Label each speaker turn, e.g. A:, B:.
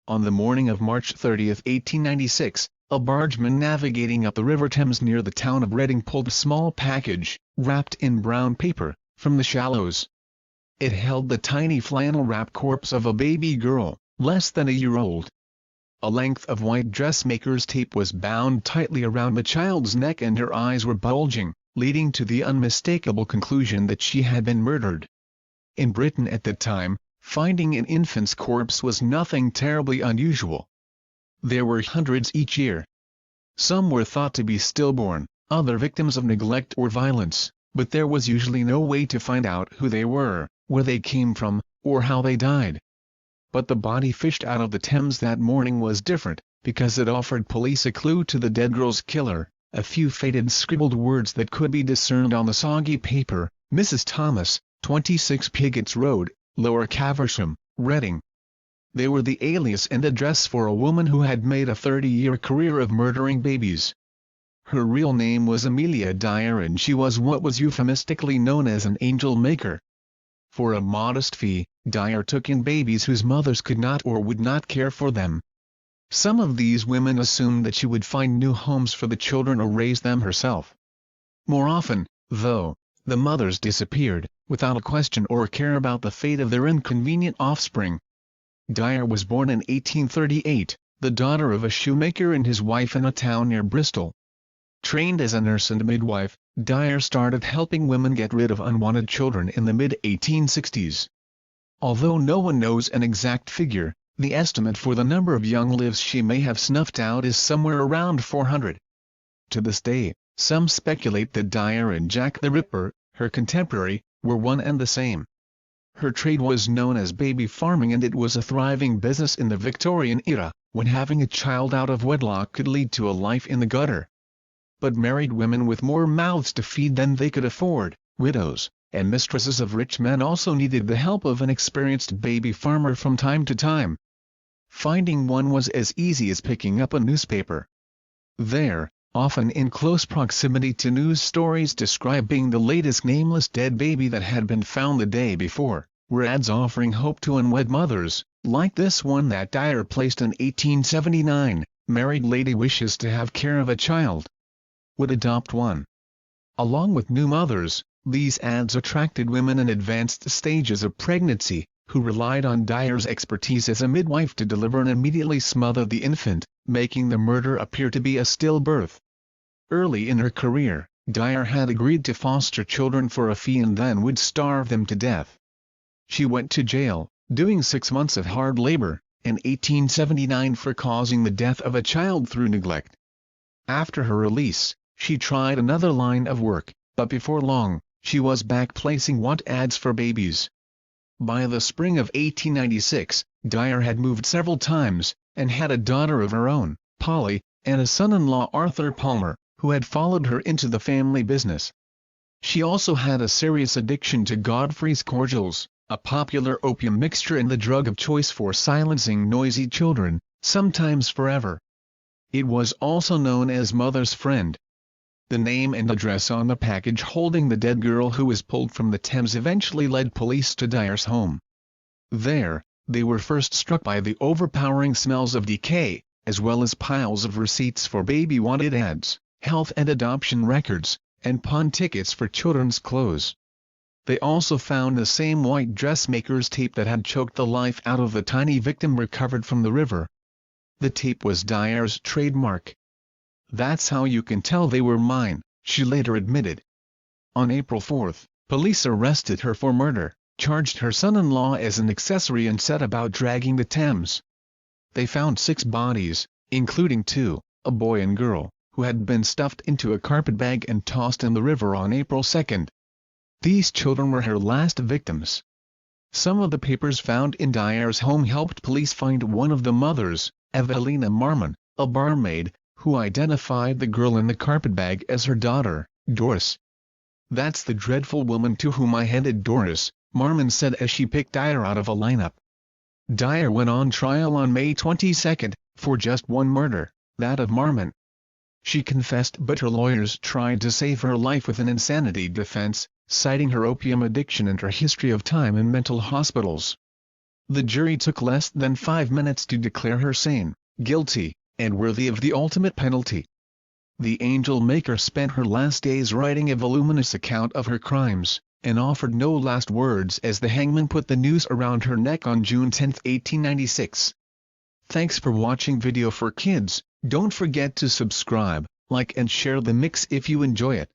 A: On the morning of March 30, 1896, a bargeman navigating up the River Thames near the town of Reading pulled a small package, wrapped in brown paper, from the shallows. It held the tiny flannel-wrapped corpse of a baby girl, less than a year old. A length of white dressmaker's tape was bound tightly around the child's neck and her eyes were bulging, leading to the unmistakable conclusion that she had been murdered. In Britain at the time, finding an infant's corpse was nothing terribly unusual. There were hundreds each year. Some were thought to be stillborn, other victims of neglect or violence, but there was usually no way to find out who they were, where they came from, or how they died. But the body fished out of the Thames that morning was different, because it offered police a clue to the dead girl's killer, a few faded scribbled words that could be discerned on the soggy paper: Mrs. Thomas, 26 Pigott's Road, Lower Caversham, Reading. They were the alias and address for a woman who had made a 30-year career of murdering babies. Her real name was Amelia Dyer and she was what was euphemistically known as an angel maker. For a modest fee, Dyer took in babies whose mothers could not or would not care for them. Some of these women assumed that she would find new homes for the children or raise them herself. More often, though, the mothers disappeared, without a question or care about the fate of their inconvenient offspring. Dyer was born in 1838, the daughter of a shoemaker and his wife in a town near Bristol. Trained as a nurse and midwife, Dyer started helping women get rid of unwanted children in the mid-1860s. Although no one knows an exact figure, the estimate for the number of young lives she may have snuffed out is somewhere around 400. To this day, some speculate that Dyer and Jack the Ripper, her contemporary, were one and the same. Her trade was known as baby farming and it was a thriving business in the Victorian era, when having a child out of wedlock could lead to a life in the gutter. But married women with more mouths to feed than they could afford, widows, and mistresses of rich men also needed the help of an experienced baby farmer from time to time. Finding one was as easy as picking up a newspaper. There, often in close proximity to news stories describing the latest nameless dead baby that had been found the day before, were ads offering hope to unwed mothers, like this one that Dyer placed in 1879, "Married lady wishes to have care of a child. Would adopt one." Along with new mothers, these ads attracted women in advanced stages of pregnancy, who relied on Dyer's expertise as a midwife to deliver and immediately smother the infant, making the murder appear to be a stillbirth. Early in her career, Dyer had agreed to foster children for a fee and then would starve them to death. She went to jail, doing 6 months of hard labor, in 1879 for causing the death of a child through neglect. After her release, she tried another line of work, but before long, she was back placing want ads for babies. By the spring of 1896, Dyer had moved several times, and had a daughter of her own, Polly, and a son-in-law, Arthur Palmer, who had followed her into the family business. She also had a serious addiction to Godfrey's cordials, a popular opium mixture and the drug of choice for silencing noisy children, sometimes forever. It was also known as Mother's Friend. The name and address on the package holding the dead girl who was pulled from the Thames eventually led police to Dyer's home. There, they were first struck by the overpowering smells of decay, as well as piles of receipts for baby wanted ads, health and adoption records, and pawn tickets for children's clothes. They also found the same white dressmaker's tape that had choked the life out of the tiny victim recovered from the river. The tape was Dyer's trademark. "That's how you can tell they were mine," she later admitted. On April 4, police arrested her for murder, charged her son-in-law as an accessory and set about dragging the Thames. They found 6 bodies, including 2, a boy and girl, who had been stuffed into a carpet bag and tossed in the river on April 2. These children were her last victims. Some of the papers found in Dyer's home helped police find one of the mothers, Evelina Marmon, a barmaid, who identified the girl in the carpetbag as her daughter, Doris. "That's the dreadful woman to whom I headed, Doris," Marmon said as she picked Dyer out of a lineup. Dyer went on trial on May 22, for just one murder, that of Marmon. She confessed, but her lawyers tried to save her life with an insanity defense, citing her opium addiction and her history of time in mental hospitals. The jury took less than 5 minutes to declare her sane, guilty, and worthy of the ultimate penalty. The Angel Maker spent her last days writing a voluminous account of her crimes, and offered no last words as the hangman put the noose around her neck on June 10, 1896. Thanks for watching Video for Kids. Don't forget to subscribe, like and share the mix if you enjoy it.